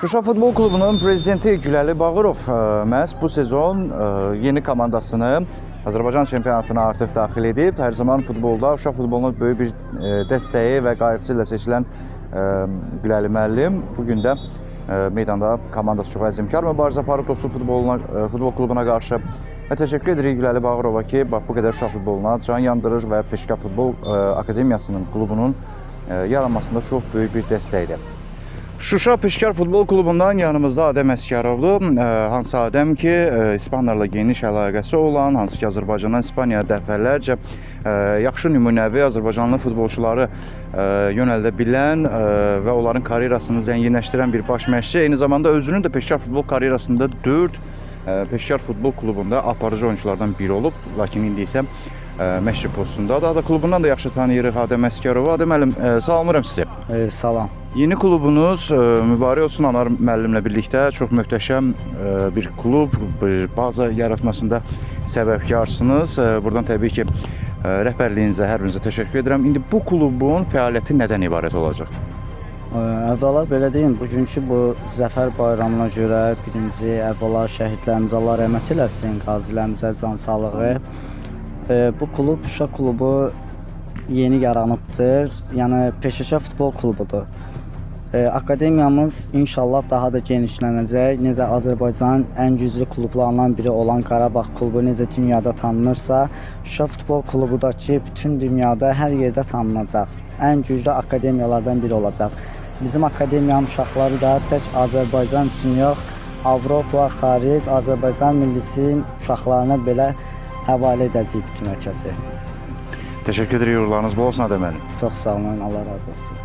Şuşa Futbol Klubunun prezidenti Güləli Bağırov məhz bu sezon yeni komandasını Azərbaycan çempionatına artıq daxil edib. Hər zaman futbolda Şuşa futbolunun böyük bir dəstəyi və qayğısı ilə seçilən Güləli müəllim bugün də meydanda komandası çox əzmkar mübarizə aparıb Dostluq futbol klubuna qarşı. Və təşəkkür edirik Güləli Bağırova ki, bu qədər Şuşa futboluna can yandırır və Peşka Futbol Akademiyasının klubunun yaranmasında çox böyük bir dəstəkdir. Şuşa Peşkar Futbol Klubundan yanımızda Adəm Əsgərovlu, hansı Adəm ki, İspanlarla geniş əlaqəsi olan, hansı ki, Azərbaycandan İspaniyaya dəfələrcə yaxşı nümunəvi Azərbaycanlı futbolçuları yönəldə bilən və onların karyerasını zənginləşdirən bir baş məşqçi. Eyni zamanda özünün də Peşkar Futbol karyerasında 4 Peşkar Futbol Klubunda aparıcı oyunculardan biri olub, lakin indi isə məşqçi postunda. Daha da klubundan da yaxşı tanıyırıq Adəm Əsgərovu. Adəm müəllim, salamlayıram sizi. Salam. Yeni klubunuz mübarək olsun Anar müəllimlə birlikdə çox möhtəşəm bir klub, bir baza yaratmasında səbəbkarsınız. Buradan təbii ki, rəhbərliyinizə, hər birinizə təşəkkür edirəm. İndi bu klubun fəaliyyəti nədən ibarət olacaq? Əvvəla belə deyim, bugünkü bu Zəfər bayramına görə birinci əvvəla şəhidlərimizə Allah rəhmət eləsin, qazilərimizə can sağlığı. Bu klub Şuşa klubu yeni yaranıbdır, yəni Peşəkar Futbol Klubudur. Akademiyamız inşallah daha da genişlənəcək. Necə Azərbaycanın ən güclü klublarından biri olan Qarabağ klubu necə dünyada tanınırsa, Şuşa Futbol Klubu da ki, bütün dünyada hər yerdə tanınacaq. Ən güclü akademiyalardan biri olacaq. Bizim akademiyanın uşaqları da tək Azərbaycan üçün yox, Avropa, xaric, Azərbaycan millisinin uşaqlarına belə həvalə edəcəyik bütün ölkəsi. Təşəkkür edirik, uğurlarınız bol olsun Adəm müəllim. Çox sağ olun, Allah razı olsun.